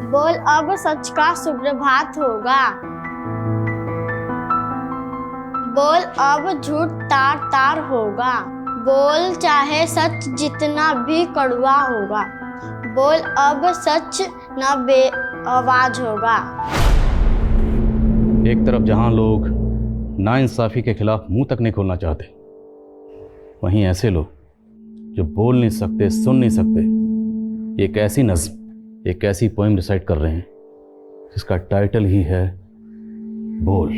बोल अब सच का सुप्रभात होगा। बोल अब झूठ तार तार होगा। बोल चाहे सच जितना भी कड़वा होगा। बोल अब सच न बेआवाज होगा। एक तरफ जहां लोग नाइंसाफी के खिलाफ मुंह तक नहीं खोलना चाहते, वहीं ऐसे लोग जो बोल नहीं सकते, सुन नहीं सकते, एक ऐसी नज्म, एक ऐसी पोएम रिसाइट कर रहे हैं जिसका टाइटल ही है बोल।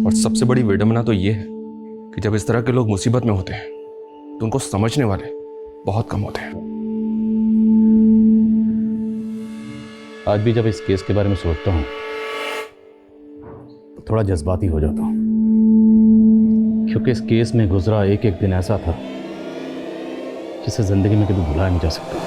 और सबसे बड़ी विडंबना तो ये है कि जब इस तरह के लोग मुसीबत में होते हैं तो उनको समझने वाले बहुत कम होते हैं। आज भी जब इस केस के बारे में सोचता हूं तो थोड़ा जज्बाती हो जाता हूं, क्योंकि इस केस में गुजरा एक एक दिन ऐसा था जिसे जिंदगी में कभी भुलाया नहीं जा सकता।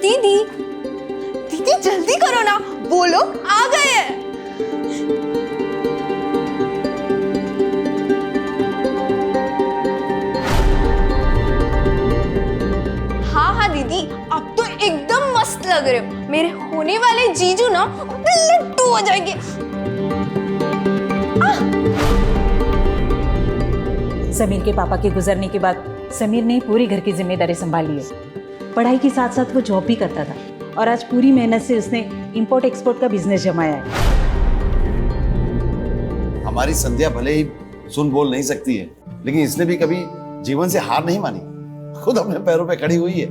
दीदी, दीदी जल्दी करो ना, वो लोग आ गए हैं। हाँ हाँ दीदी, अब तो एकदम मस्त लग रहे हो। मेरे होने वाले जीजू ना लट्टू हो जाएंगे। समीर के पापा के गुजरने के बाद समीर ने पूरी घर की जिम्मेदारी संभाली है। पढ़ाई के साथ साथ वो जॉब भी करता था और आज पूरी मेहनत से उसने इंपोर्ट एक्सपोर्ट का बिजनेस जमाया है। हमारी संध्या भले ही सुन बोल नहीं सकती है, लेकिन इसने भी कभी जीवन से हार नहीं मानी, खुद अपने पैरों पे खड़ी हुई है।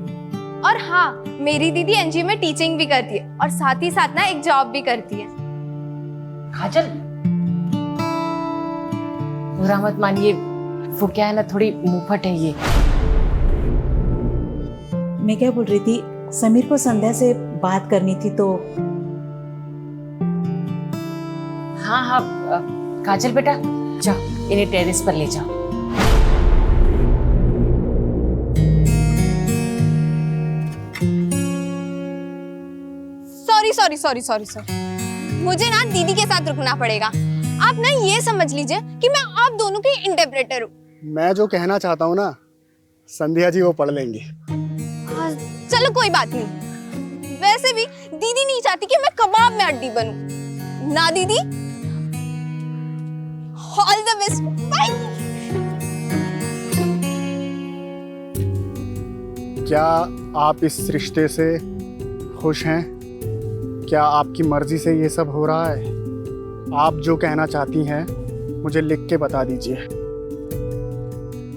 और हाँ, मेरी दीदी एनजीओ में टीचिंग भी करती है और साथ ही साथ ना एक जॉब भी करती है। काजल, बुरा मत मानिए, वो क्या है ना, थोड़ी मुंहफट है ये। मैं क्या बोल रही थी, समीर को संध्या से बात करनी थी तो। हाँ हाँ काजल बेटा, जाओ इन्हें टेरेस पर ले जाओ। सॉरी, मुझे ना दीदी के साथ रुकना पड़ेगा। आप ना ये समझ लीजिए कि मैं आप दोनों की इंटरप्रेटर हूँ। मैं जो कहना चाहता हूँ ना, संध्या जी वो पढ़ लेंगी। चलो कोई बात नहीं। वैसे भी दीदी नहीं चाहती कि मैं कबाब में हड्डी बनूं। ना दीदी, ऑल द बेस्ट, बाय। क्या आप इस रिश्ते से खुश हैं? क्या आपकी मर्जी से ये सब हो रहा है? आप जो कहना चाहती हैं मुझे लिख के बता दीजिए।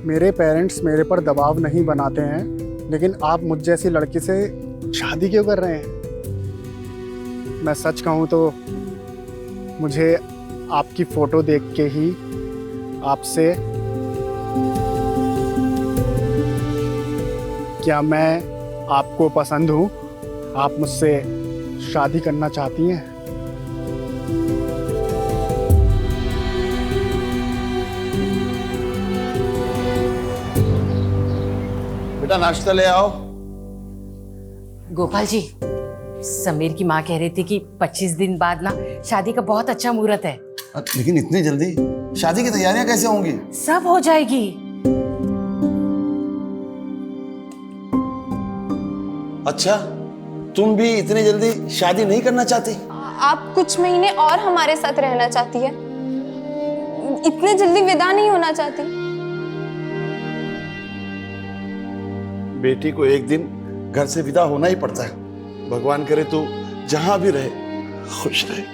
मेरे पेरेंट्स मेरे पर दबाव नहीं बनाते हैं, लेकिन आप मुझ जैसी लड़की से शादी क्यों कर रहे हैं? मैं सच कहूँ तो मुझे आपकी फ़ोटो देख के ही आपसे, क्या मैं आपको पसंद हूँ? आप मुझसे शादी करना चाहती हैं? बेटा नाश्ता ले आओ। गोपाल जी, समीर की माँ कह रही थी कि 25 दिन बाद ना शादी का बहुत अच्छा मुहूर्त है। लेकिन इतनी जल्दी शादी की तैयारियां कैसे होंगी? सब हो जाएगी। अच्छा, तुम भी इतनी जल्दी शादी नहीं करना चाहती? आप कुछ महीने और हमारे साथ रहना चाहती है, इतने जल्दी विदा नहीं होना चाहती। बेटी को एक दिन घर से विदा होना ही पड़ता है। भगवान करे तू जहां भी रहे खुश रहे।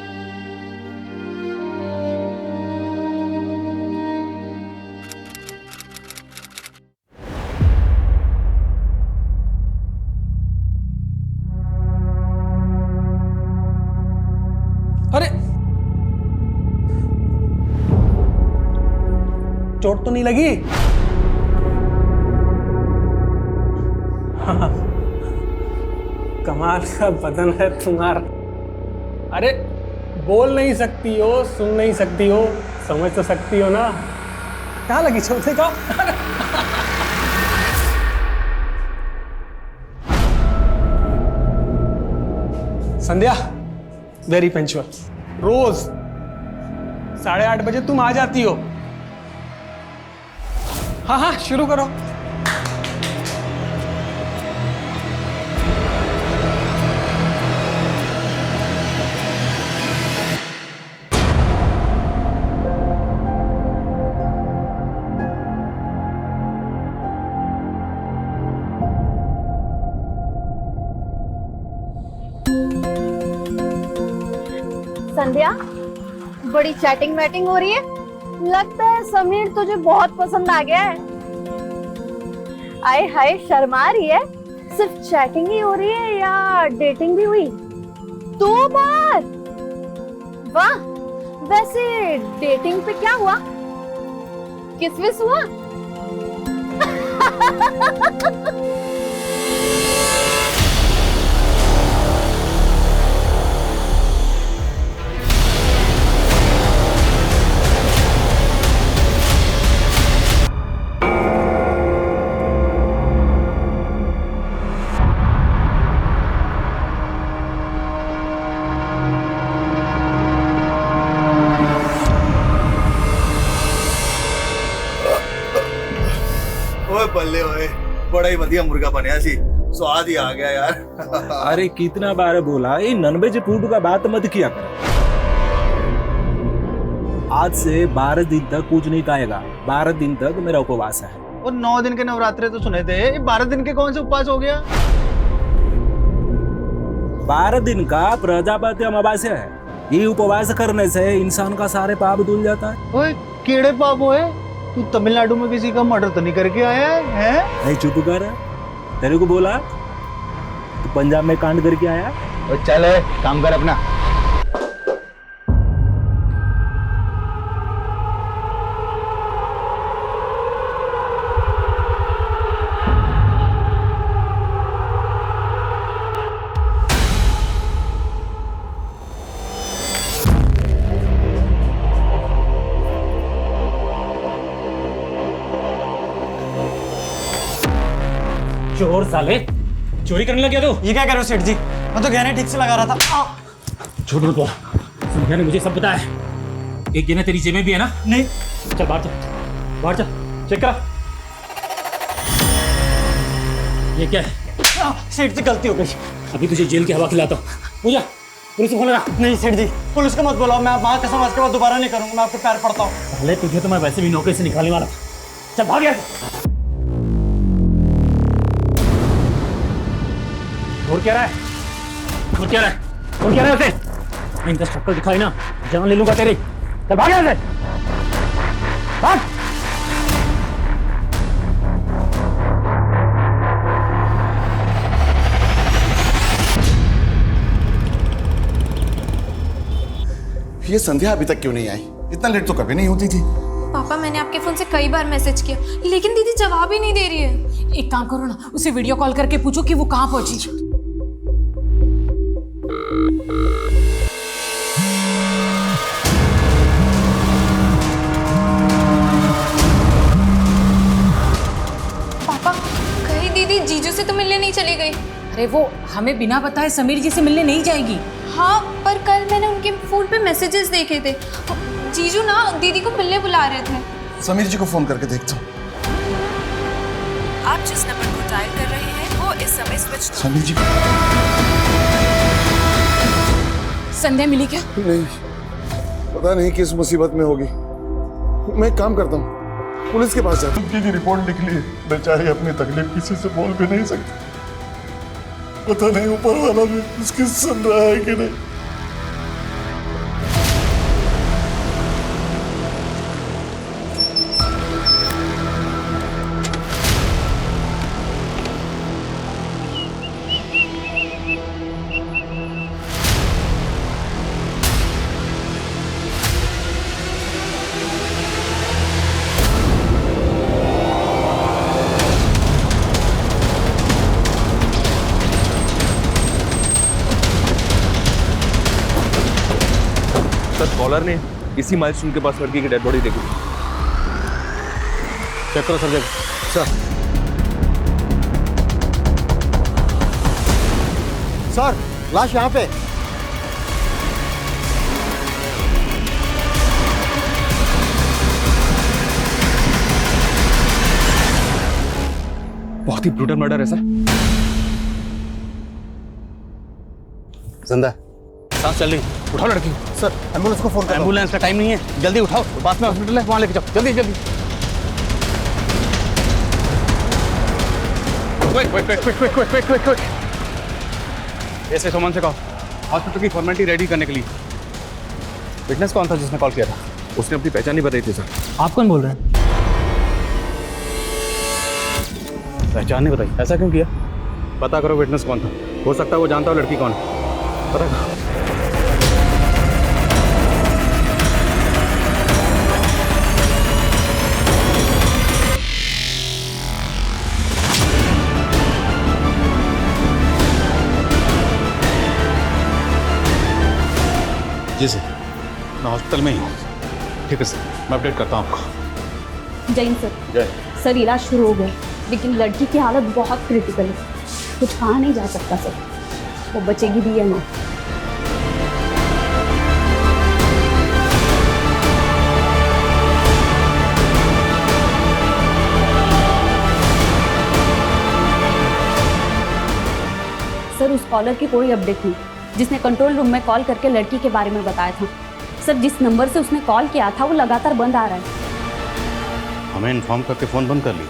अरे चोट तो नहीं लगी? हाँ, कमाल का बदन है तुम्हारा। अरे बोल नहीं सकती हो, सुन नहीं सकती हो, समझ तो सकती हो ना। कहाँ लगी चोट का? संध्या वेरी पंक्चुअल, रोज 8:30 बजे तुम आ जाती हो। हाँ हाँ शुरू करो। संध्या, बड़ी चैटिंग वैटिंग हो रही है। लगता है समीर तुझे बहुत पसंद आ गया है। आए हाय, शर्मा रही है। सिर्फ चैटिंग ही हो रही है या डेटिंग भी हुई? 2 बार? वाह, वैसे डेटिंग पे क्या हुआ? किस विस हुआ? बल्ले होए, बड़ा ही बढ़िया मुर्गा बनया सी, स्वाद ही आ गया यार। अरे कितना बार बोला ये नॉनवेज फूड का बात मत किया कर। आज से 12 दिन तक कुछ नहीं खाएगा। 12 दिन तक मेरा उपवास है। और 9 दिन के नवरात्रे तो सुने थे, 12 दिन के कौन से उपवास हो गया? 12 दिन का प्रजापति अमावस्या है। ये उपवास करने से इंसान का सारे पाप धुल जाता है। ओए केड़े पाप होए? तू तमिलनाडु में किसी का मर्डर तो नहीं करके आया है? नहीं चुप कर, तेरे को बोला तू पंजाब में कांड करके आया। और चल काम कर अपना। चोर साले, चोरी करने लग गया तू। ये क्या कर रहे हो सेठ जी? मैं तो गहने ठीक से लगा रहा था। झूठ मत बोल, संध्या ने मुझे सब बताया। एक गहना तेरी जेब में भी है ना? नहीं। चल बाहर चल, बाहर चल, चेक करा। ये क्या है? सेठ जी गलती हो गई। अभी तुझे जेल की हवा खिलाता हूँ। पूजा, पुलिस को फोन लगा। नहीं सेठ जी, पुलिस को मत बुलाओ। मैं माँ कसम आज के बाद दोबारा नहीं करूंगा। मैं आपके पैर पड़ता हूँ। पहले तुझे तो मैं वैसे भी नौकरी से निकालने वाला था। चल भाग यहाँ से। और क्या रहा है? और क्या रहा है? और क्या रहा है उसे? इनका शक्ल दिखाई ना, जान ले लूंगा तेरी। चल भाग यहाँ से, भाग। ये संध्या अभी तक क्यों नहीं आई? इतना लेट तो कभी नहीं होती थी। पापा, मैंने आपके फोन से कई बार मैसेज किया, लेकिन दीदी जवाब ही नहीं दे रही है। एक काम करो ना, उसे वीडियो कॉल करके पूछो कि वो कहाँ पहुंची। पापा, कहीं दीदी जीजू से तो मिलने नहीं चली गई? अरे वो हमें बिना बताए समीर जी से मिलने नहीं जाएगी। हाँ, पर कल मैंने उनके फोन पे मैसेजेस देखे थे। जीजू ना दीदी को मिलने बुला रहे थे। समीर जी को फोन करके देखता हूँ। आप जिस नंबर को डायल कर रहे हैं वो इस समय स्विच। समीर जी संध्या मिली क्या? नहीं, पता नहीं किस मुसीबत में होगी। मैं काम करता हूँ, पुलिस के पास जाता हूँ। उनकी रिपोर्ट लिख ली, बेचारी अपनी तकलीफ किसी से बोल भी नहीं सकती। पता नहीं ऊपर वाला भी उसकी सुन रहा है कि नहीं। सर कॉलर ने इसी माइलस्टोन के पास लड़की की डेड बॉडी देखी। चेक करो सर। सर लाश यहाँ पे। बहुत ही ब्रूटल मर्डर है सर। जिंदा सांस चल रही, उठाओ लड़की। सर एम्बुलेंस को फोन करो। एम्बुलेंस का टाइम नहीं है, जल्दी उठाओ, पास में हॉस्पिटल है, वहां लेके जाओ, जल्दी जल्दी। क्विक। ऐसे सुमन से कहो हॉस्पिटल की फॉर्मेलिटी रेडी करने के लिए। विटनेस कौन था जिसने कॉल किया था? उसने अपनी पहचान नहीं बताई थी सर। आप कौन बोल रहे हैं? पहचान नहीं बताई, ऐसा क्यों किया? पता करो विटनेस कौन था, हो सकता है वो जानता हो लड़की कौन है। पता करो। जी सर, मैं हॉस्पिटल में ही हूँ। ठीक है सर, मैं अपडेट करता हूँ आपको। जैन सर। जय सर इलाज शुरू हो गया, लेकिन लड़की की हालत बहुत क्रिटिकल है, कुछ कहा नहीं जा सकता सर, वो बचेगी भी या ना। सर उस कॉलर की कोई अपडेट नहीं, जिसने कंट्रोल रूम में कॉल करके लड़की के बारे में बताया था। सर जिस नंबर से उसने कॉल किया था वो लगातार बंद आ रहा है। हमें इन्फॉर्म करके फ़ोन बंद कर लिया।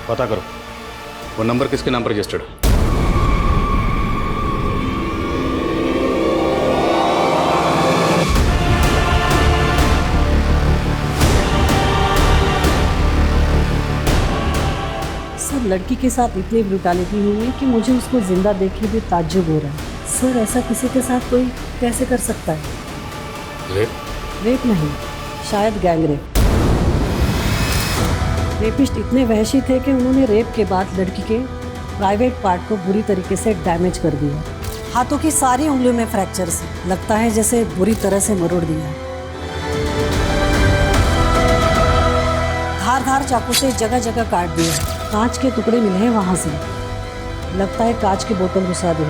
पता करो वो नंबर किसके नाम पर रजिस्टर्ड है। सर लड़की के साथ इतनी ब्रूटैलिटी हुई है कि मुझे उसको जिंदा देख के भी ताज्जुब हो रहा है। सर ऐसा किसी के साथ कोई कैसे कर सकता है? रेप नहीं, शायद गैंग रेप। रेपिस्ट इतने वहशी थे कि उन्होंने रेप के बाद लड़की के प्राइवेट पार्ट को बुरी तरीके से डैमेज कर दिया। हाथों की सारी उंगलियों में फ्रैक्चर्स, लगता है जैसे बुरी तरह से मरोड़ दिया। धार चाकू से जगह जगह काट दिया। कांच के टुकड़े मिले हैं वहां से, लगता है कांच की बोतल घुसा दी।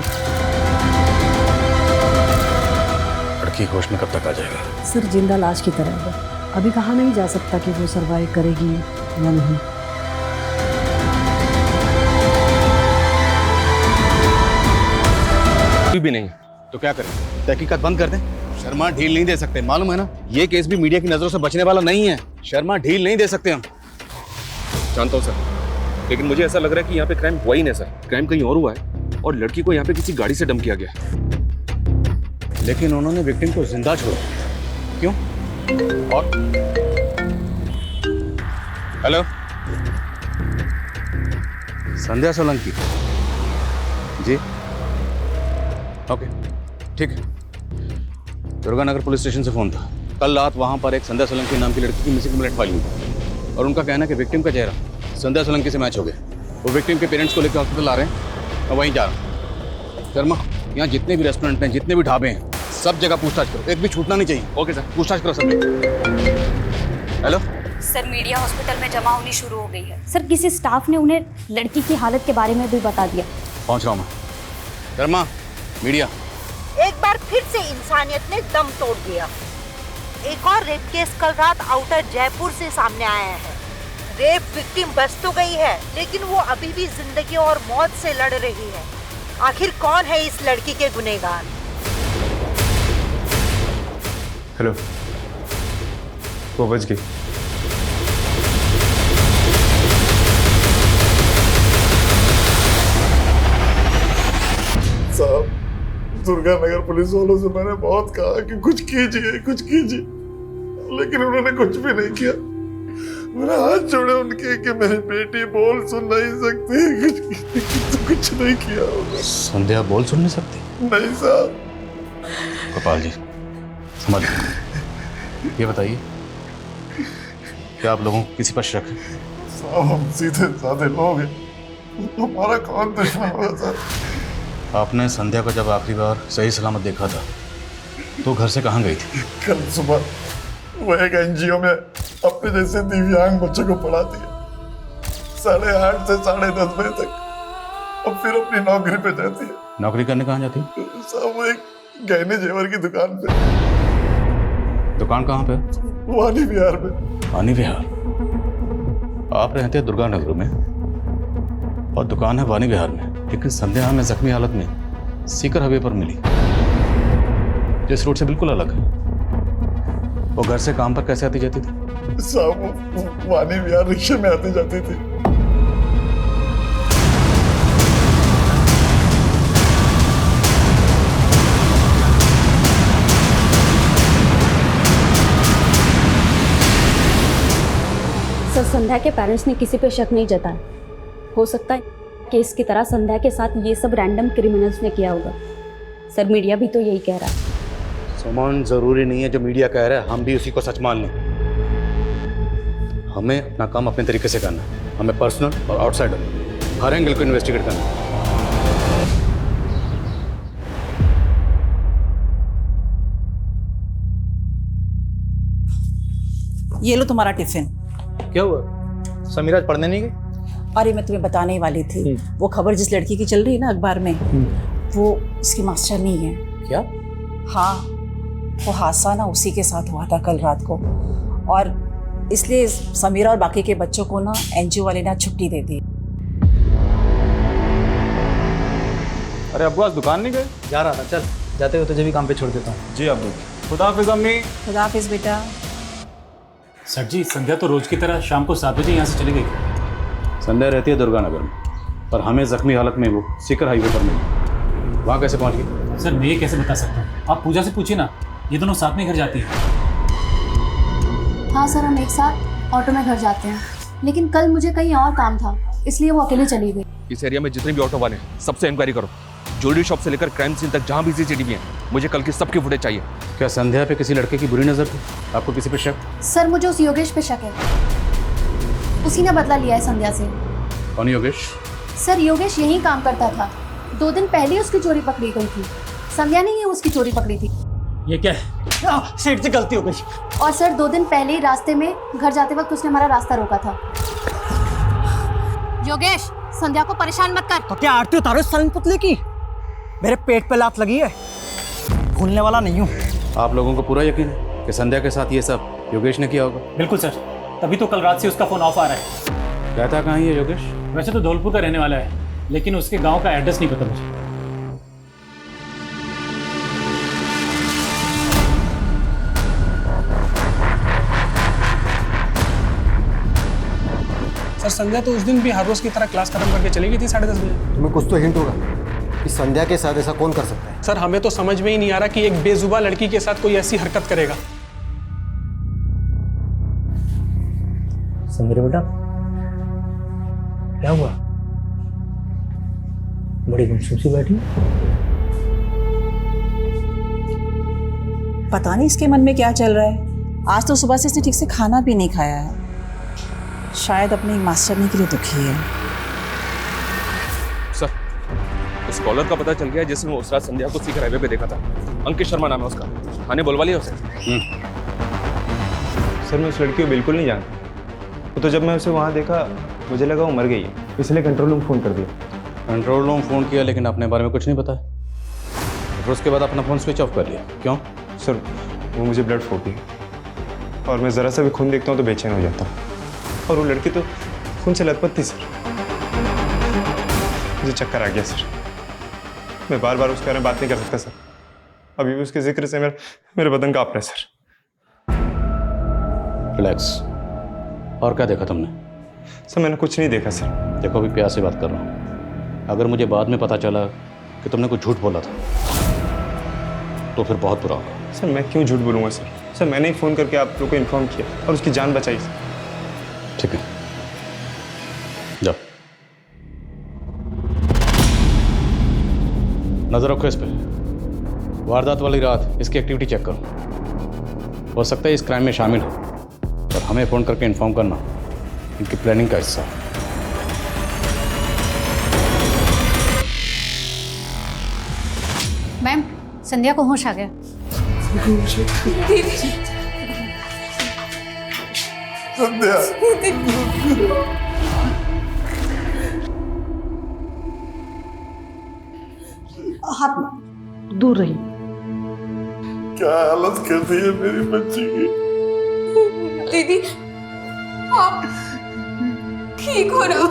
लड़की होश में कब तक आ जाएगा? सर जिंदा लाश की तरह है, अभी कहा नहीं जा सकता कि वो सर्वाइव करेगी या नहीं। भी नहीं तो क्या करें? तहकीकात बंद कर दें? शर्मा ढील नहीं दे सकते, मालूम है ना? ये केस भी मीडिया की नजरों से बचने वाला नहीं है। शर्मा ढील नहीं दे सकते हम। जानता हूँ सर, लेकिन मुझे ऐसा लग रहा है कि यहाँ पे क्राइम हुआ ही नहीं सर। क्राइम कहीं और हुआ है और लड़की को यहाँ पे किसी गाड़ी से डंप किया गया। लेकिन उन्होंने विक्टिम को जिंदा छोड़ा, क्यों? और हेलो, संध्या सोलंकी जी, ओके ठीक है। दुर्गानगर पुलिस स्टेशन से फोन था। कल रात वहां पर एक संध्या सोलंकी नाम की लड़की की मिसिंग कंप्लेंट फाइल हुई और उनका कहना है कि विक्टिम का चेहरा संध्या सोलंकी से मैच हो गया। वो विक्टिम के पेरेंट्स को लेकर हॉस्पिटल आ रहे हैं, मैं वहीं जा रहा हूँ। शर्मा, यहाँ जितने भी रेस्टोरेंट हैं, जितने भी ढाबे हैं, सब जगह पूछताछ करो, एक भी छूटना नहीं चाहिए। ओके सर, पूछताछ करो सब। हेलो सर, मीडिया हॉस्पिटल में जमा होनी शुरू हो गई है। सर किसी स्टाफ ने उन्हें लड़की की हालत के बारे में भी बता दिया। पहुंच रहा हूँ मैं। शर्मा, मीडिया। एक बार फिर से इंसानियत ने दम तोड़ दिया। एक और रेप केस कल रात आउटर जयपुर से सामने आया है। रेप विक्टिम बच तो गई है, लेकिन वो अभी भी जिंदगी और मौत से लड़ रही है। आखिर कौन है इस लड़की के गुनहगार? हेलो, वो बच गई। साहब, दुर्गानगर पुलिस वालों से मैंने बहुत कहा कि कुछ कीजिए, कुछ कीजिए, लेकिन उन्होंने कुछ भी नहीं किया। मेरा हाथ जोड़े उनके कि मेरी बेटी बोल सुन नहीं सकती, कुछ नहीं किया। संध्या बोल सुन नहीं सकती? नहीं साहब। गोपाल जी, समझ ये बताइए, क्या आप लोगों को किसी पर शक है? साहब, हम सीधे साधे लोग हैं, हमारा कौन दुश्मन होगा सर? आपने संध्या को जब आखिरी बार सही सलामत देखा था, तो घर से कहाँ गई थी? कल सुबह वो एक एनजीओ में अपने जैसे दिव्यांग बच्चों को पढ़ाती है, 8:30 से 10:30 बजे तक, और फिर अपनी नौकरी पे जाती है। नौकरी करने कहाँ जाती? साहब वो एक गहने जेवर की दुकान पे। दुकान कहाँ पे? वानी विहार में। वानी विहार? आप रहते हैं दुर्गा नगर में और दुकान है वानी विहार में, लेकिन संध्या हमें जख्मी हालत में सीकर हाईवे पर मिली, जो इस रोड से बिल्कुल अलग है। वो घर से काम पर कैसे आती जाती थी? साहब वो वानी विहार रिक्शे में आती जाती थी। सर, संध्या के पेरेंट्स ने किसी पे शक नहीं जताया। हो सकता है केस की तरह संध्या के साथ ये सब रैंडम क्रिमिनल्स ने किया होगा। सर, मीडिया भी तो यही कह रहा है। सुमन, जरूरी नहीं है जो मीडिया कह रहा है हम भी उसी को सच मान लें। हमें अपना काम अपने तरीके से करना है। हमें पर्सनल और आउटसाइडर हर एंगल को इन्वेस्टिगेट करना है। ये लो तुम्हारा टिफिन। क्या हुआ? समीरा आज पढ़ने नहीं गई? अरे मैं तुम्हें बताने ही वाली थी, वो खबर जिस लड़की की चल रही है ना अखबार में, वो इसकी मास्टर नहीं है। क्या? हाँ, वो हादसा ना उसी के साथ हुआ था कल रात को, और इसलिए समीरा और बाकी के बच्चों को ना एनजीओ वाले ने छुट्टी दे दी। अरे अब्बू आज दुकान नहीं गए? जा रहा था, चल जाते हुए तुझे भी काम पे छोड़ देता हूँ। जी अब्बू। खुदा हाफिज अम्मी। खुदा हाफिज बेटा। सर जी, संध्या तो रोज की तरह शाम को 7 बजे यहाँ से चली गई। संध्या रहती है दुर्गा नगर में, पर हमें जख्मी हालत में वो सीकर हाईवे पर मिली। वहाँ कैसे पहुँच गई? सर मैं ये कैसे बता सकता हूँ, आप पूजा से पूछिए ना, ये दोनों साथ में घर जाती हैं। हाँ सर, हम एक साथ ऑटो में घर जाते हैं, लेकिन कल मुझे कहीं और काम था, इसलिए वो अकेले चली गई। इस एरिया में जितने भी ऑटो वाले हैं सबसे इंक्वायरी करो। ज्वेलरी शॉप से लेकर क्राइम सीन तक जहाँ भी सीसीटीवी है, मुझे कल की सबकी फुटेज चाहिए। क्या संध्या पे किसी लड़के की बुरी नजर थी? आपको किसी पे शक? सर, मुझे उस योगेश पे शक है, उसी ने बदला लिया है संध्या से। कौन योगेश? सर, योगेश यहीं काम करता था, 2 दिन पहले उसकी चोरी पकड़ी गई थी। संध्या ने ही उसकी चोरी पकड़ी थी। ये क्या है? सेठ से गलती हो गई। और सर, 2 दिन पहले ही रास्ते में घर जाते वक्त उसने हमारा रास्ता रोका था। योगेश, संध्या को परेशान मत कर। तो क्या आरती उतारो इस साली पुतले की? मेरे पेट पे लात लगी है, भूलने वाला नहीं हूँ। आप लोगों को पूरा यकीन है कि संध्या के साथ ये सब योगेश ने किया होगा? बिल्कुल सर, तभी तो कल रात से उसका फोन ऑफ आ रहा है। कहता कहाँ है योगेश? वैसे तो धौलपुर का रहने वाला है, लेकिन उसके गांव का एड्रेस नहीं पता मुझे। सर, संध्या तो उस दिन भी हर रोज की तरह क्लास खत्म करके चली गई थी 10:30 बजे। तुम्हें कुछ तो हिंट होगा कि संध्या के साथ ऐसा कौन कर सकता है? सर, हमें तो समझ में ही नहीं आ रहा कि एक बेजुबान लड़की के साथ कोई ऐसी हरकत करेगा। समीरा बेटा, क्या हुआ? बड़ी गुमसुम सी बैठी। पता नहीं इसके मन में क्या चल रहा है। आज तो सुबह से इसने ठीक से खाना भी नहीं खाया है। शायद अपने मास्टरनी के लिए दुखी है। सर, उस कॉलर का पता चल गया जिसने उस रात संध्या को सीकर हाईवे पे देखा था। अंकित शर्मा नाम है उसका। थाने बुलवा लिया उसे? सर, मैं उस लड़की को बिल्कुल नहीं जानता। तो जब मैं उसे वहाँ देखा मुझे लगा वो मर गई है, इसलिए कंट्रोल रूम फ़ोन कर दिया। कंट्रोल रूम फ़ोन किया लेकिन अपने बारे में कुछ नहीं बताया, फिर उसके बाद अपना फ़ोन स्विच ऑफ कर लिया। क्यों? सर, वो मुझे ब्लड फोड़ती है और मैं ज़रा सा भी खून देखता हूँ तो बेचैन हो जाता हूँ, और वो लड़की तो खून से लथपथ थी सर। मुझे चक्कर आ गया सर। मैं बार बार उसके बारे में बात नहीं कर सकता सर। अभी भी उसके जिक्र से मेरे बदन कांप रहा है सर। रिलैक्स। और क्या देखा तुमने? सर, मैंने कुछ नहीं देखा सर। देखो, अभी प्यार से बात कर रहा हूँ। अगर मुझे बाद में पता चला कि तुमने कुछ झूठ बोला था तो फिर बहुत बुरा होगा। सर, मैं क्यों झूठ बोलूँगा सर? सर, मैंने ही फ़ोन करके आप लोग को इन्फॉर्म किया और उसकी जान बचाई सर। ठीक है, जाओ। नजर रखो इस पे। वारदात वाली रात इसकी एक्टिविटी चेक करो। हो सकता है इस क्राइम में शामिल हो, और हमें फ़ोन करके इन्फॉर्म करना इनकी प्लानिंग का हिस्सा है। मैम, संध्या को होश आ गया। संध्या हाथ दूर रही। क्या हालत कर दी है मेरी बच्ची की। दीदी आप ठीक हो रहे हो?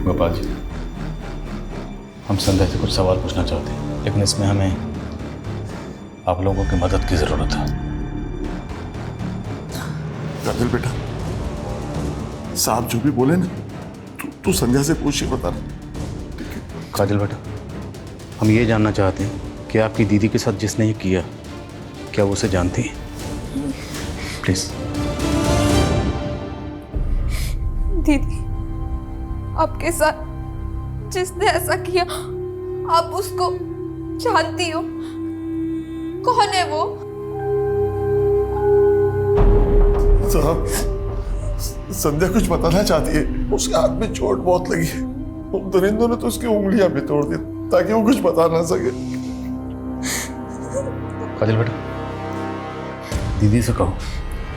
गोपाल जी, हम संध्या से कुछ सवाल पूछना चाहते हैं, लेकिन इसमें हमें आप लोगों की मदद की जरूरत है। काजल बेटा, साहब जो भी बोले ना, तू संध्या से पूछ ही बता। काजल बेटा, हम ये जानना चाहते हैं कि आपकी दीदी के साथ जिसने ये किया, क्या वो उसे जानती है? प्लीज। दीदी, आपके साथ जिसने ऐसा किया, आप उसको जानती हो? कौन है वो? साहब, संध्या कुछ बताना चाहती है। उसके हाथ में चोट बहुत लगी है। उन दरिंदों ने तो उसकी उंगलियां भी तोड़ दी ताकि वो कुछ बता ना सके। काजल बेटा, दीदी से कहो,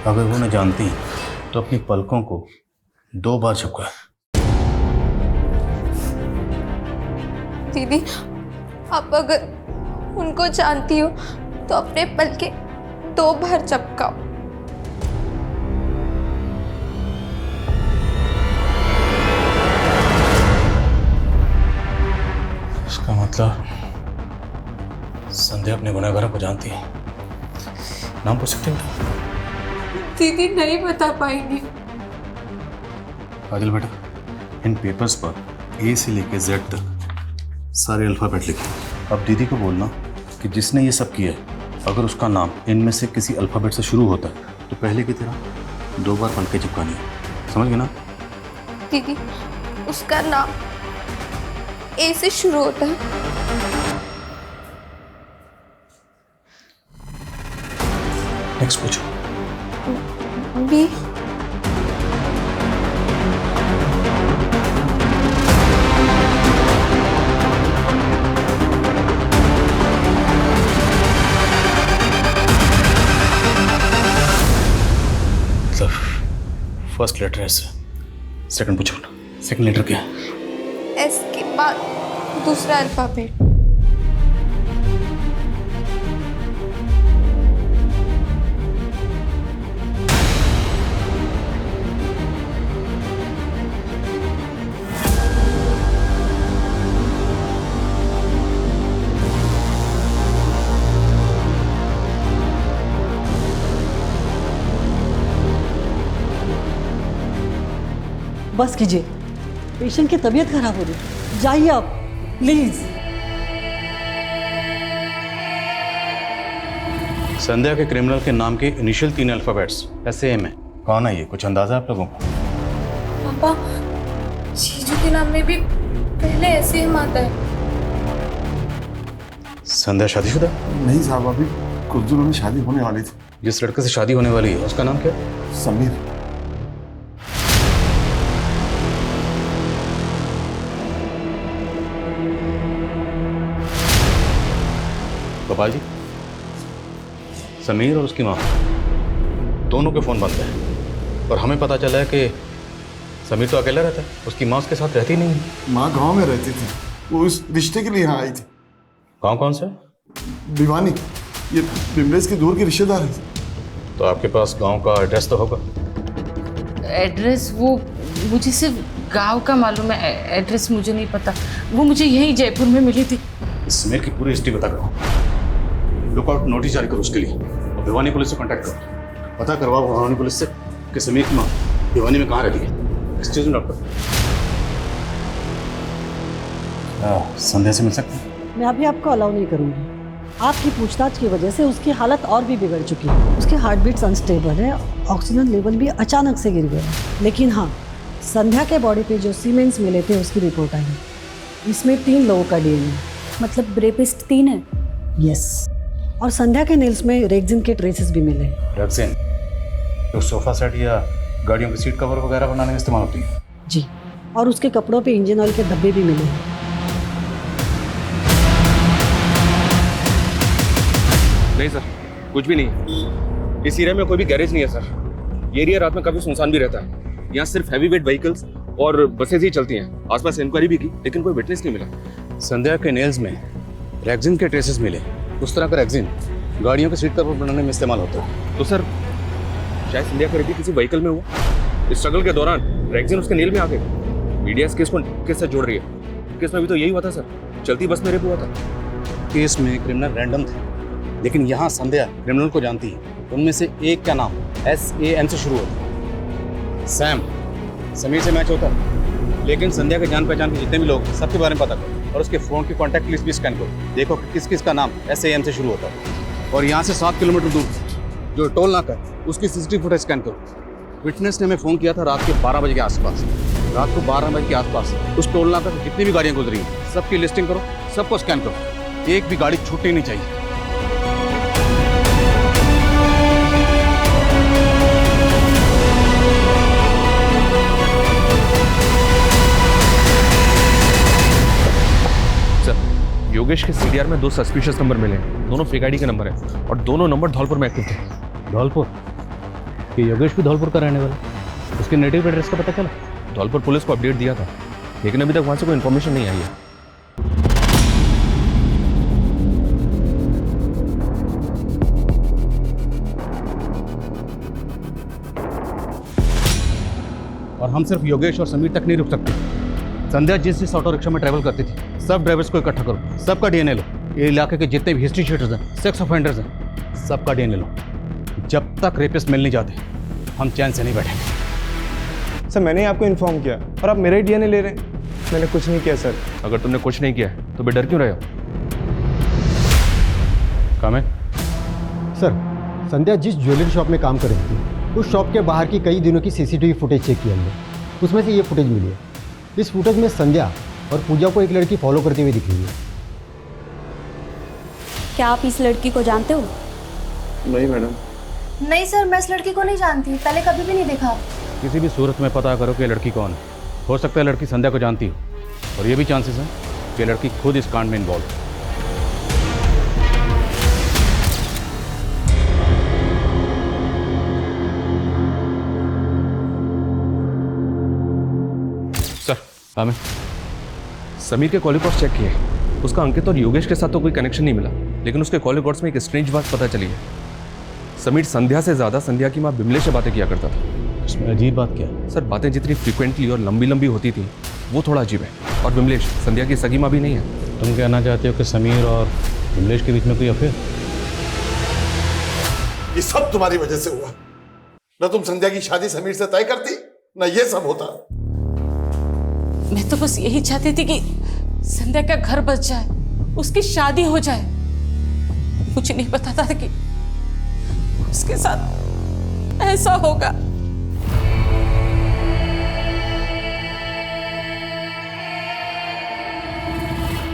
अगर वो न जानती तो अपनी पलकों को 2 बार झपकाए। दीदी, आप अगर उनको जानती हो तो अपने पलके 2 बार झपकाओ। इसका मतलब संध्या अपने गुनहगारों को जानती है। नाम पूछ सकते हैं? दीदी नहीं बता पाएंगी। काजल बेटा, इन पेपर्स पर ए से लेकर जेड तक सारे अल्फाबेट लिखे। अब दीदी को बोलना कि जिसने ये सब किया है, अगर उसका नाम इनमें से किसी अल्फाबेट से शुरू होता है तो पहले की तरह 2 बार पलके चिपकानी है। समझ गए ना? दीदी, उसका नाम ए से शुरू होता है। नेक्स्ट पूछो। B. First letter S, second पूछो। सेकंड लेटर क्या है? एस के बाद दूसरा अल्फाबेट। बस कीजिए, पेशेंट की तबीयत खराब हो रही। जाइए आप प्लीज। संध्या के क्रिमिनल के नाम के इनिशियल 3 अल्फाबेट्स SAM है। कौन है ये? कुछ अंदाजा आप लोगों को? पापा, जीजू के नाम में भी पहले ऐसे ही आता है। संध्या शादीशुदा? नहीं साहब, अभी कुछ दिनों में शादी होने वाली थी। जिस लड़के से शादी होने वाली है उसका नाम क्या? समीर। गोपाल जी, समीर और उसकी माँ दोनों के फ़ोन बंद हैं और हमें पता चला है कि समीर तो अकेला रहता है, उसकी माँ उसके साथ रहती नहीं है। माँ गांव में रहती थी, वो इस रिश्ते के लिए यहाँ आई थी। गाँव कौन सा? भिवानी, ये बिमलेश की दूर की रिश्तेदार है। तो आपके पास गांव का एड्रेस तो होगा? एड्रेस वो मुझे सिर्फ गांव का मालूम है, एड्रेस मुझे नहीं पता। वो मुझे यहीं जयपुर में मिली थी। समीर की पूरी हिस्ट्री बता करो, लुकआउट नोटिस जारी करो उसके लिए और भिवानी पुलिस से कांटेक्ट करो। पता करवाओ भिवानी पुलिस से कि समीर की माँ भिवानी में कहाँ रहती है। एक्सक्यूज मी डॉक्टर, संध्या से मिल सकते हैं? मैं अभी आपको अलाउ नहीं करूँगी। आपकी पूछताछ की वजह से उसकी हालत और भी बिगड़ चुकी है। उसके हार्ट बीट्स अनस्टेबल है, ऑक्सीजन लेवल भी अचानक से गिर गया है। लेकिन हाँ, संध्या के बॉडी पे जो सीमेंट्स मिले थे उसकी रिपोर्ट आई है। इसमें 3 लोगों का DNA। मतलब रेपिस्ट 3 है? यस। और संध्या के नेल्स में रेक्सिन के ट्रेसेस भी मिले। रेक्सिन? तो सोफा सेट या गाड़ियों की सीट कवर वगैरह बनाने में इस्तेमाल होती है। जी, और उसके कपड़ों पे इंजन ऑयल के डब्बे भी मिले हैं। नहीं सर, कुछ भी नहीं है। इस एरिया में कोई भी गैरेज नहीं है सर। ये एरिया रात में काफी सुनसान भी रहता है। यहाँ सिर्फ हैवी वेट व्हीकल्स और बसेज ही चलती हैं। आसपास इंक्वायरी भी की लेकिन कोई विटनेस नहीं मिला। संध्या के नेल्स में रेक्सिन के ट्रेसेस मिले। उस तरह का रेक्सिन गाड़ियों के सीट कवर बनाने में इस्तेमाल होता है। तो सर शायद संध्या का रेप किसी व्हीकल में हुआ। इस स्ट्रगल के दौरान रेक्सिन उसके नेल में आ गए। मीडिया इस केस को किस से जोड़ रही है? केस में भी तो यही हुआ था सर, चलती बस में रेप हुआ था। केस में क्रिमिनल रैंडम थे, लेकिन यहाँ संध्या क्रिमिनल को जानती है। उनमें से एक का नाम SAM से शुरू होता है। सैम समीर से मैच होता है, लेकिन संध्या के जान पहचान के जितने भी लोग सबके बारे में पता करो और उसके फ़ोन की कॉन्टैक्ट लिस्ट भी स्कैन करो। देखो कि किस किस का नाम SAM से शुरू होता है। और यहाँ से 7 किलोमीटर दूर जो टोल नाका है उसकी CCTV फुटेज स्कैन करो। विटनेस ने हमें फ़ोन किया था रात के 12 बजे के आसपास। रात को 12 बजे के आसपास उस टोल नाका से जितनी भी गाड़ियाँ गुजरी हैं सबकी लिस्टिंग करो, सबको स्कैन करो। एक भी गाड़ी छूटनी नहीं चाहिए। योगेश के CDR में 2 सस्पिशियस नंबर मिले हैं। दोनों फेक आईडी के नंबर है और दोनों नंबर धौलपुर में एक्टिव थे। धौलपुर? कि योगेश भी धौलपुर का रहने वाला? उसके नेटिव एड्रेस का पता चला? धौलपुर पुलिस को अपडेट दिया था, लेकिन अभी तक वहाँ से कोई इन्फॉर्मेशन नहीं आई है। और हम सिर्फ योगेश और समीर तक नहीं रुक सकते। संध्या जिस ऑटो रिक्शा में ट्रैवल करती थी सब ड्राइवर्स को इकट्ठा करो, सबका DNA लो। ये इलाके के जितने भी हिस्ट्री शीटर्स हैं, सेक्स ऑफेंडर्स हैं, सबका DNA लो। जब तक रेपिस्ट मिल नहीं जाते हम चैन से नहीं बैठेंगे। सर मैंने आपको इन्फॉर्म किया और आप मेरा ही DNA ले रहे हैं। मैंने कुछ नहीं किया सर। अगर तुमने कुछ नहीं किया तो बेडर क्यों रहे हो? काम है सर, संध्या जिस ज्वेलरी शॉप में काम कर रही थी उस शॉप के बाहर की कई दिनों की CCTV फुटेज चेक की हमने। उसमें से ये फुटेज मिली है। इस फुटेज में संध्या और पूजा को एक लड़की फॉलो करते हुए दिख रही है। क्या आप इस लड़की को जानते हो? नहीं मैडम। नहीं सर, मैं इस लड़की को नहीं जानती, पहले कभी भी नहीं देखा। किसी भी सूरत में पता करो कि लड़की कौन है। हो सकता है लड़की संध्या को जानती हो, और ये भी चांसेस हैं कि लड़की खुद इस कांड में इन्वॉल्व है। हमें समीर के कॉल रिकॉर्ड्स चेक किए। उसका अंकित और योगेश के साथ तो कोई कनेक्शन नहीं मिला, लेकिन उसके कॉल रिकॉर्ड्स में एक स्ट्रेंज बात पता चली है। समीर संध्या से ज़्यादा संध्या की माँ बिमले से बातें किया करता था। इसमें अजीब बात क्या है? सर बातें जितनी फ्रीक्वेंटली और लंबी लंबी होती थी वो थोड़ा अजीब है। और बिमलेश संध्या की सगी माँ भी नहीं है। तुम कहना चाहते हो कि समीर और बिमलेश के बीच में कोई अफेयर? ये सब तुम्हारी वजह से हुआ। ना तुम संध्या की शादी समीर से तय करती, ना ये सब होता। मैं तो बस यही चाहती थी कि संध्या का घर बच जाए, उसकी शादी हो जाए। मुझे नहीं पता था कि उसके साथ ऐसा होगा।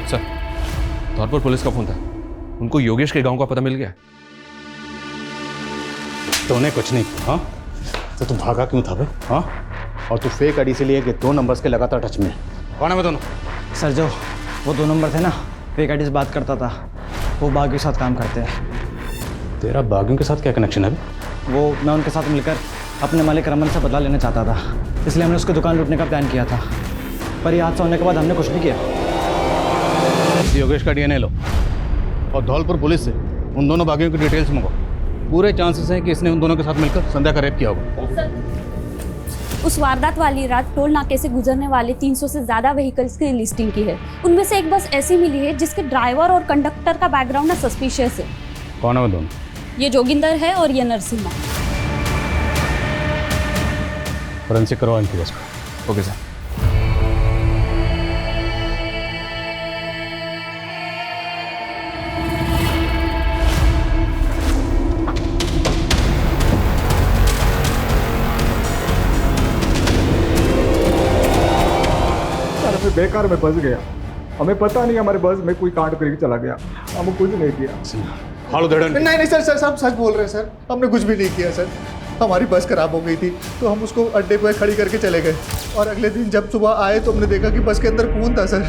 सर धौलपुर पुलिस का फोन था, उनको योगेश के गांव का पता मिल गया। तूने कुछ नहीं किया? हाँ, तो तू भागा क्यों था भाई? हाँ, और तू फेक आईडी से लिए कि 2 नंबर्स के लगातार टच में। कौन है वो दोनों? सर जो वो 2 नंबर थे ना, फेक आईडी से बात करता था, वो बागियों के साथ काम करते हैं। तेरा बागियों के साथ क्या कनेक्शन है? वो मैं उनके साथ मिलकर अपने मालिक रमन से बदला लेना चाहता था, इसलिए हमने उसकी दुकान लूटने का प्लान किया था। पर ये हादसा होने के बाद हमने कुछ नहीं किया। योगेश का DNA लो और धौलपुर पुलिस से उन दोनों बागियों की डिटेल्स मंगाओ। पूरे चांसेस हैं कि इसने उन दोनों के साथ मिलकर संध्या का रेप किया होगा। उस वारदात वाली रात टोल नाके से गुजरने वाले 300 से ज्यादा व्हीकल्स की लिस्टिंग की है। उनमें से एक बस ऐसी मिली है जिसके ड्राइवर और कंडक्टर का बैकग्राउंड ना सस्पिशियस है। कौन है वो दोनों? ये जोगिंदर है और ये नरसिम्हा। फोरेंसिक करवाओ इनकी बस को। Okay sir. बेकार में फंस गया। हमें पता नहीं हमारे बस में कोई कांड करके चला गया। हम कुछ नहीं किया। नहीं सर, सब सच बोल रहे हैं सर। हमने कुछ भी नहीं किया सर। हमारी बस खराब हो गई थी तो हम उसको अड्डे पर खड़ी करके चले गए, और अगले दिन जब सुबह आए तो हमने देखा कि बस के अंदर खून था सर।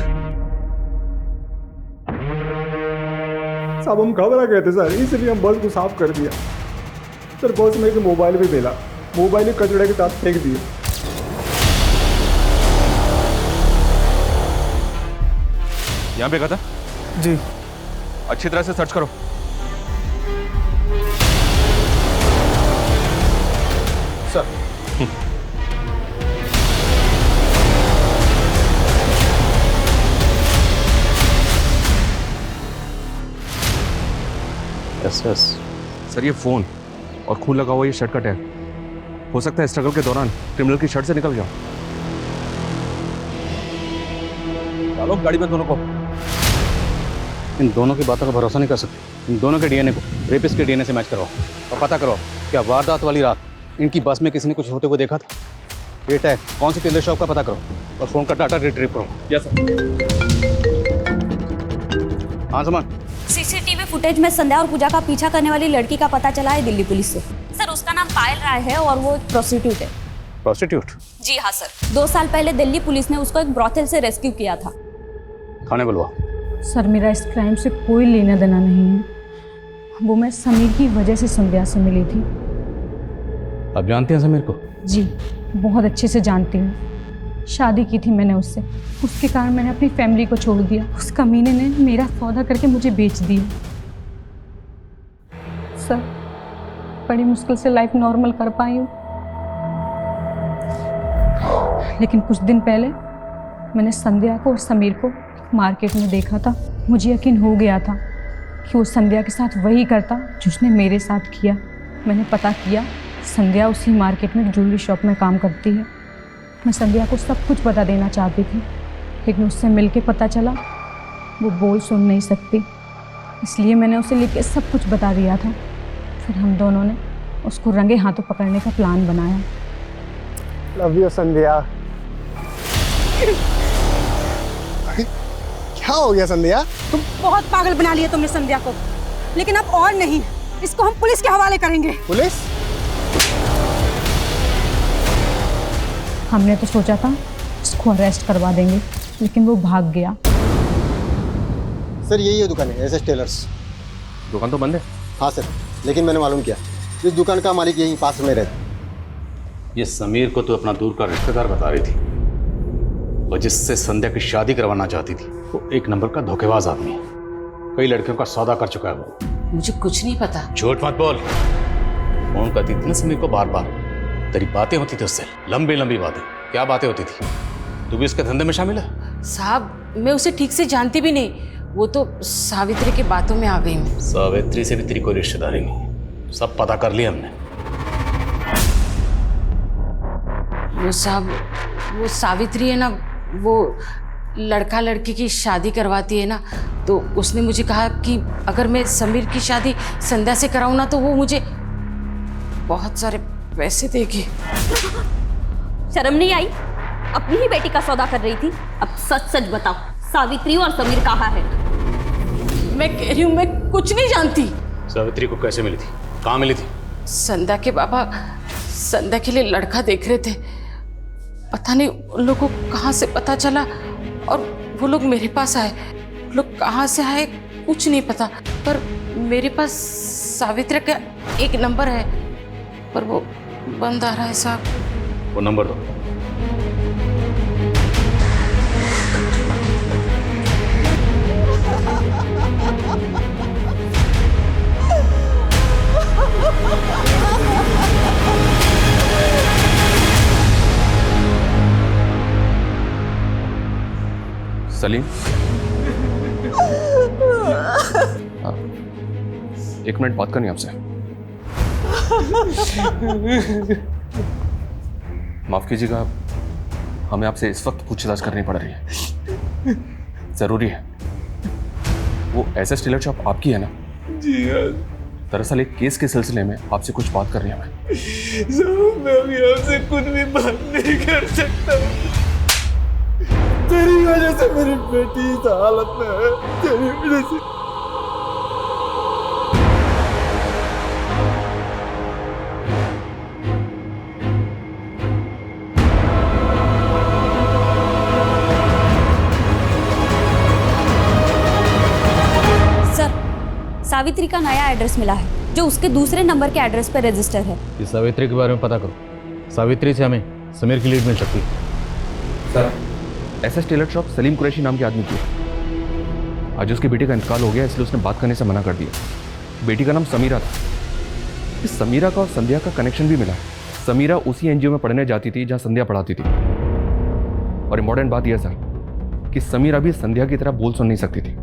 साहब हम घबरा गए थे सर, इसलिए हम बस को साफ कर दिया सर। बस में एक मोबाइल भी मिला, मोबाइल ही कचड़े के साथ फेंक दिए। यहाँ पे था जी। अच्छी तरह से सर्च करो। सर यस सर ये फोन और खून लगा हुआ ये शर्ट का टैग, हो सकता है स्ट्रगल के दौरान क्रिमिनल की शर्ट से निकल गया। डालो गाड़ी में दोनों को। इन दोनों की बातों का भरोसा नहीं कर सकते। इन दोनों के डीएनए को रेपिस्ट के डीएनए से मैच करवाओ और पता करो क्या वारदात वाली रात इनकी बस में किसी ने कुछ होते हुए देखा था। ये टैग कौन सी टेलर शॉप का पता करो और फोन का डाटा रिट्रीव करो। Yes sir. हाँ समान। सीसीटीवी फुटेज में संध्या और पूजा का पीछा करने वाली लड़की का पता चला है दिल्ली पुलिस से। सर उसका नाम पायल राय है और वो एक प्रोस्टिट्यूट है। प्रोस्टिट्यूट? जी हाँ सर। 2 साल पहले दिल्ली पुलिस ने उसको एक ब्रॉथल से रेस्क्यू किया था। थाने बुलवा। सर मेरा इस क्राइम से कोई लेना देना नहीं है। वो मैं समीर की वजह से संध्या से मिली थी। आप जानते हैं समीर को? जी बहुत अच्छे से जानती हूँ। शादी की थी मैंने उससे, उसके कारण मैंने अपनी फैमिली को छोड़ दिया। उस कमीने ने मेरा सौदा करके मुझे बेच दिया। सर बड़ी मुश्किल से लाइफ नॉर्मल कर पाई हूँ, लेकिन कुछ दिन पहले मैंने संध्या को और समीर को मार्केट में देखा था। मुझे यकीन हो गया था कि वो संध्या के साथ वही करता जो उसने मेरे साथ किया। मैंने पता किया संध्या उसी मार्केट में ज्वेलरी शॉप में काम करती है। मैं संध्या को सब कुछ बता देना चाहती थी, लेकिन उससे मिलके पता चला वो बोल सुन नहीं सकती, इसलिए मैंने उसे लिख के सब कुछ बता दिया था। फिर हम दोनों ने उसको रंगे हाथों पकड़ने का प्लान बनाया। लव यू संध्या। क्या हो गया संध्या? तुम बहुत पागल बना लिया तुमने संध्या को, लेकिन अब और नहीं, इसको हम पुलिस के हवाले करेंगे। पुलिस? हमने तो सोचा था इसको अरेस्ट करवा देंगे, लेकिन वो भाग गया। सर यही है दुकान है एसएस टेलर्स। दुकान तो बंद है। हाँ सर, लेकिन मैंने मालूम किया इस दुकान का मालिक यहीं पास में रहता। ये समीर को तो अपना दूर का रिश्तेदार बता रही थी, और जिससे संध्या की शादी करवाना चाहती थी वो एक नंबर का धोखेबाज आदमी है। कई लड़कियों का सौदा कर चुका है वो। मुझे कुछ नहीं पता। झूठ मत बोल। फोन करती थी ना समीर को बार बार, तेरी बातें होती थी उससे, लंबी लंबी बातें। क्या बातें होती थी? तू भी उसके धंधे में शामिल है? साहब मैं उसे ठीक से जानती भी नहीं, वो तो सावित्री की बातों में आ गई मैं। सावित्री से भी तेरी कोई रिश्तेदारी नहीं, सब पता कर लिया हमने। वो साहब वो सावित्री है ना, वो लड़का लड़की की शादी करवाती है ना, तो उसने मुझे कहा कि अगर मैं समीर की शादी संध्या से कराऊँ ना तो वो मुझे बहुत सारे पैसे देगी। शर्म नहीं आई? अपनी ही बेटी का सौदा कर रही थी। अब सच सच बताओ, सावित्री और समीर कहाँ है? मैं कह रही हूँ मैं कुछ नहीं जानती। सावित्री को कैसे मिली थी? कहाँ मिली थी? संध्या के बाबा संध्या के लिए लड़का देख रहे थे, पता नहीं उन लोगों को कहाँ से पता चला और वो लोग मेरे पास आए। वो लोग कहाँ से आए कुछ नहीं पता, पर मेरे पास सावित्री का एक नंबर है, पर वो बंद आ रहा है साहब। वो नंबर दो। सलीम, एक मिनट बात करनी है आपसे। माफ कीजिएगा, हमें आपसे इस वक्त पूछताछ करनी पड़ रही है, जरूरी है। वो एसएस टेलर शॉप आपकी है ना? जी हाँ। दरअसल एक केस के सिलसिले में आपसे कुछ बात करनी है हमें। मैं अभी आपसे कुछ भी बात नहीं कर सकता। तेरी वजह से मेरी बेटी इस हालत में है, तेरी वजह से। सावित्री का नया एड्रेस मिला है जो उसके दूसरे नंबर के एड्रेस पर रजिस्टर है। इस सावित्री के बारे में पता करो। सावित्री से हमें समीर की लीड मिल सकती है। Sir SS Taylor shop Salim Qureshi नाम के आदमी की है। आज उसकी बेटी का इंतकाल हो गया, इसलिए उसने बात करने से मना कर दिया। बेटी का नाम समीरा था। इस समीरा का और संध्या का कनेक्शन भी मिला है। समीरा उसी एनजीओ में पढ़ने जाती थी जहाँ संध्या पढ़ाती थी। और इम्पोर्टेंट बात यह सर कि समीरा भी संध्या की तरह बोल सुन नहीं सकती थी।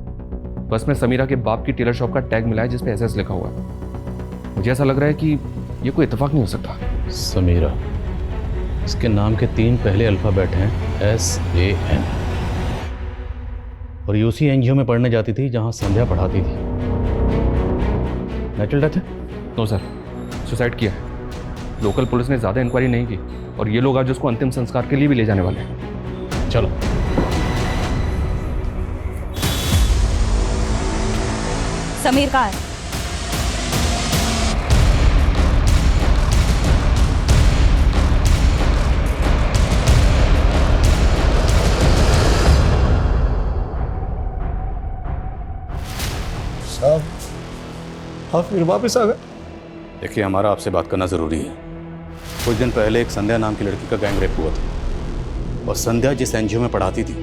बस में समीरा के बाप की टेलर शॉप का टैग मिला है जिस पे एसएस लिखा हुआ है। मुझे ऐसा लग रहा है कि ये कोई इत्तेफाक नहीं हो सकता। समीरा, इसके नाम के 3 पहले अल्फाबेट हैं SAN। और ये उसी एनजीओ में पढ़ने जाती थी जहाँ संध्या पढ़ाती थी। नेचुरल डेथ है? नो सर, सुसाइड किया है। लोकल पुलिस ने ज़्यादा इंक्वायरी नहीं की और ये लोग आज उसको अंतिम संस्कार के लिए भी ले जाने वाले हैं। चलो। समीर कहाँ है? साहब, आप फिर वापस आ गए? देखिए, हमारा आपसे बात करना ज़रूरी है। कुछ दिन पहले एक संध्या नाम की लड़की का गैंग रेप हुआ था और संध्या जिस एनजीओ में पढ़ाती थी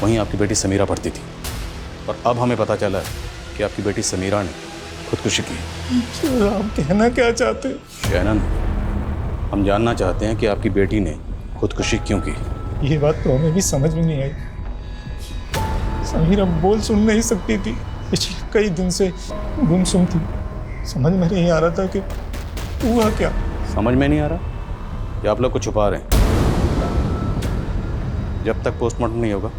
वहीं आपकी बेटी समीरा पढ़ती थी। और अब हमें पता चला है कि आपकी बेटी समीरा ने खुदकुशी की है। आप कहना क्या चाहते हैं? शैनन, हम जानना चाहते हैं कि आपकी बेटी ने खुदकुशी क्यों की। ये बात तो हमें भी समझ में नहीं आई। समीरा बोल सुन नहीं सकती थी, पिछले कई दिन से गुमसुम थी। समझ में नहीं आ रहा था कि हुआ क्या। समझ में नहीं आ रहा या आप लोग कुछ छुपा रहे हैं? जब तक पोस्टमार्टम नहीं होगा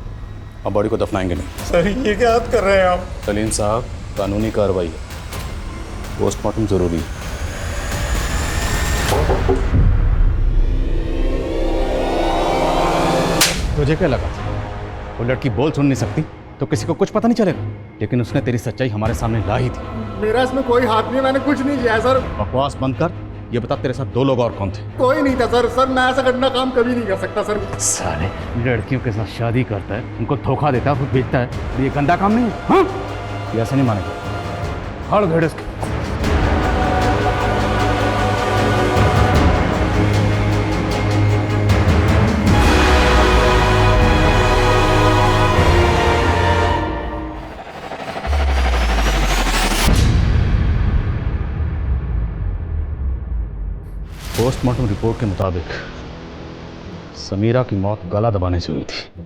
हम बॉडी को दफनाएंगे नहीं। सर, ये क्या बात कर रहे हैं आप? सलीम साहब, कानूनी कार्रवाई है, पोस्टमार्टम जरूरी है। तुझे क्या लगा वो लड़की बोल सुन नहीं सकती तो किसी को कुछ पता नहीं चलेगा? लेकिन उसने तेरी सच्चाई हमारे सामने ला ही थी। मेरा इसमें कोई हाथ नहीं, मैंने कुछ नहीं किया सर। बकवास बंद कर। ये बता, तेरे साथ 2 लोग और कौन थे? कोई नहीं था सर। सर, मैं ऐसा करना काम कभी नहीं कर सकता सर। साले लड़कियों के साथ शादी करता है, उनको धोखा देता है, फिर बेचता है। ये गंदा काम नहीं है? हाँ, ये ऐसा नहीं मानेगा। हड़ घेड़ इसके। पोस्टमार्टम रिपोर्ट के मुताबिक समीरा की मौत गला दबाने से हुई थी।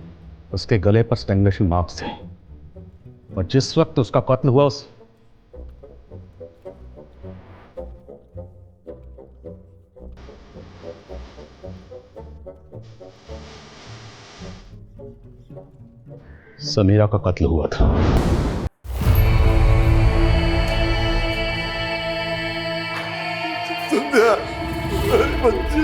उसके गले पर स्ट्रैंगुलेशन मार्क्स थे और जिस वक्त उसका कत्ल हुआ उस समीरा का कत्ल हुआ था। संध्या, मेरी बच्ची।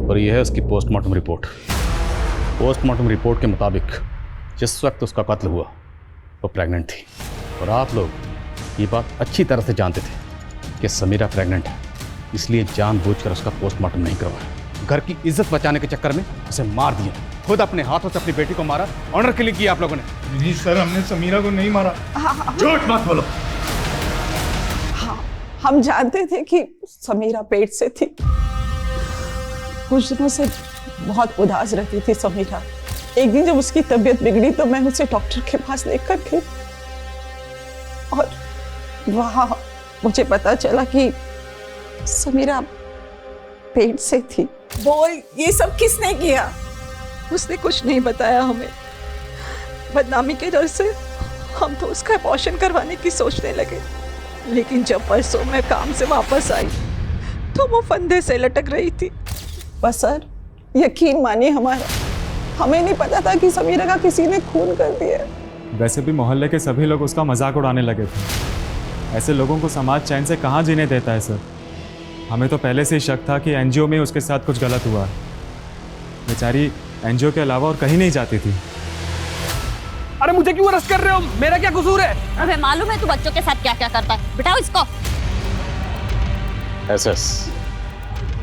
और यह है उसकी पोस्टमार्टम रिपोर्ट। पोस्टमार्टम रिपोर्ट के मुताबिक जिस वक्त उसका कत्ल हुआ वो प्रेग्नेंट थी। और आप लोग ये बात अच्छी तरह से जानते थे कि समीरा प्रेग्नेंट है, इसलिए जानबूझकर उसका पोस्टमार्टम नहीं करवाया। घर की इज्जत बचाने के चक्कर में उसे मार दिया। खुद अपने हाथों से अपनी बेटी को मारा। ऑनर के लिए किया आप लोगों ने। नहीं सर, हमने समीरा को नहीं मारा। झूठ मत बोलो। हाँ, हम जानते थे कि समीरा पेट से थी। कुछ दिनों से बहुत उदास रहती थी समीरा। एक दिन जब उसकी तबीयत बिगड़ी तो मैं उसे डॉक्टर के पास लेकर गई और वहां मुझे पता चला कि समीरा पेट से थी। बोल, ये सब किसने किया? उसने कुछ नहीं बताया हमें। बदनामी के डर से हम तो उसका अबॉर्शन करवाने की सोचने लगे, लेकिन जब परसों मैं काम से वापस आई तो वो फंदे से लटक रही थी। बस सर, यकीन मानिए हमारा, हमें नहीं पता था कि समीरा का किसी ने खून कर दिया। वैसे भी मोहल्ले के सभी लोग उसका मजाक उड़ाने लगे थे। ऐसे लोगों को समाज चैन से कहाँ जीने देता है सर। हमें तो पहले से ही शक था कि एनजीओ में उसके साथ कुछ गलत हुआ। बेचारी एनजीओ के अलावा और कहीं नहीं जाती थी। अरे मुझे क्यों अरेस्ट कर रहे हो? मेरा क्या कसूर है? अबे मालूम है तू बच्चों के साथ क्या क्या करता है? बिठाओ इसको। एसएस,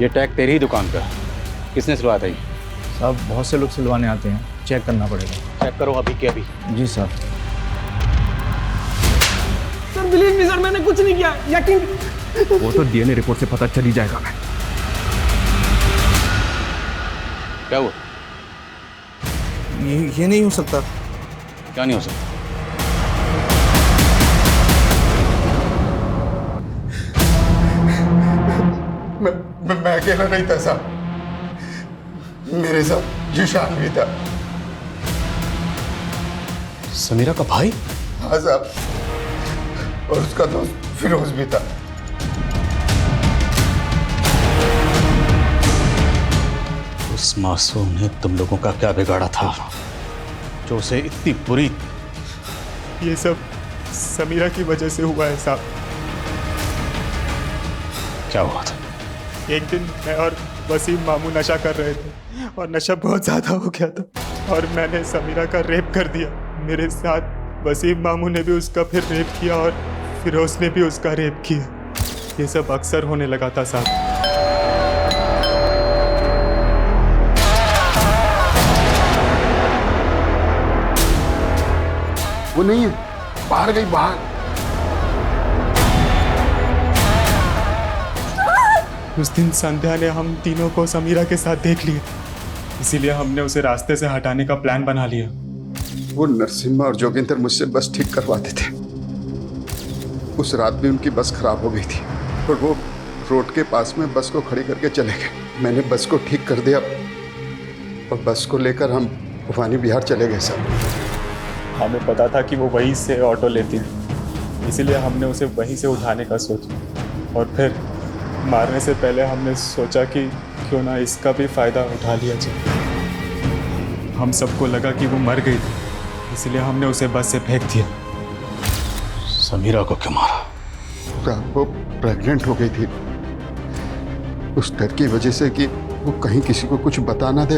ये टैग तेरी ही दुकान का, किसने सिलवाया था ये? साहब बहुत से लोग सिलवाने आते हैं, चेक करना पड़ेगा। चेक करो अभी के अभी। जी साहब। सर बिलीव मी सर, मैंने कुछ नहीं किया, यकीन। वो तो डीएनए रिपोर्ट से पता चल ही जाएगा। मैं क्या हुआ? ये नहीं हो सकता। क्या नहीं हो सकता? मैं अकेला नहीं था साहब, मेरे साथ जिशान भी था। समीरा का भाई? हाँ साहब, और उसका दोस्त फिरोज भी था। उस मासूम ने तुम लोगों का क्या बिगाड़ा था जो उसे इतनी बुरी? ये सब समीरा की वजह से हुआ है साहब। क्या हुआ था? एक दिन मैं और वसीम मामू नशा कर रहे थे और नशा बहुत ज़्यादा हो गया था और मैंने समीरा का रेप कर दिया। मेरे साथ वसीम मामू ने भी उसका फिर रेप किया और फिरोज ने भी उसका रेप किया। ये सब अक्सर होने लगा था साहब। वो नहीं है, बाहर गई, बाहर। उस दिन संध्या ने हम तीनों को समीरा के साथ देख लिया, इसीलिए हमने उसे रास्ते से हटाने का प्लान बना लिया। वो नरसिम्हा और जोगिंदर मुझसे बस ठीक करवाते थे। उस रात भी उनकी बस खराब हो गई थी और वो रोड के पास में बस को खड़ी करके चले गए। मैंने बस को ठीक कर दिया और बस को लेकर हम भवानी बिहार चले गए साहब। हमें पता था कि वो वहीं से ऑटो लेती है, इसीलिए हमने उसे वहीं से उठाने का सोचा और फिर मारने से पहले हमने सोचा कि क्यों ना इसका भी फ़ायदा उठा लिया जाए। हम सबको लगा कि वो मर गई थी, इसलिए हमने उसे बस से फेंक दिया। समीरा को क्यों मारा? वो प्रेग्नेंट हो गई थी, उस डर की वजह से कि वो कहीं किसी को कुछ बता ना दे,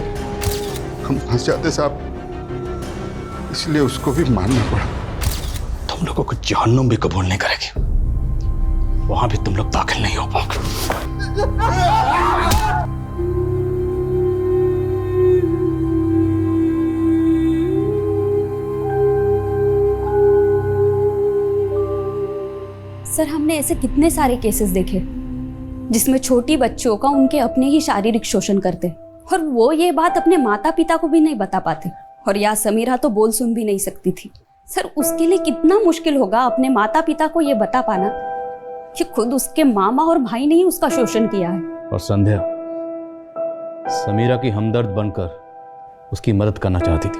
हम फंस जाते साहब, इसलिए उसको भी मारना पड़ा। तुम लोगों को जहन्नुम भी कबूल नहीं करेगी, वहां भी तुम लोग दाखिल नहीं हो पाओगे। सर हमने ऐसे कितने सारे केसेस देखे जिसमें छोटी बच्चियों का उनके अपने ही शारीरिक शोषण करते और वो ये बात अपने माता पिता को भी नहीं बता पाते। और या समीरा तो बोल सुन भी नहीं सकती थी। सर उसके लिए कितना मुश्किल होगा अपने माता पिता को ये बता पाना कि खुद उसके मामा और भाई ने ही उसका शोषण किया है। और संध्या समीरा की हमदर्द बनकर उसकी मदद करना चाहती थी,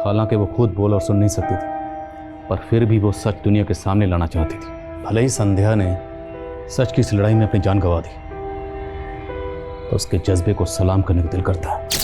हालांकि वो खुद बोल और सुन नहीं सकती थी, पर फिर भी वो सच दुनिया के सामने लाना चाहती थी। भले ही संध्या ने सच की इस लड़ाई में अपनी जान गंवा दी, तो उसके जज्बे को सलाम करने का दिल करता है।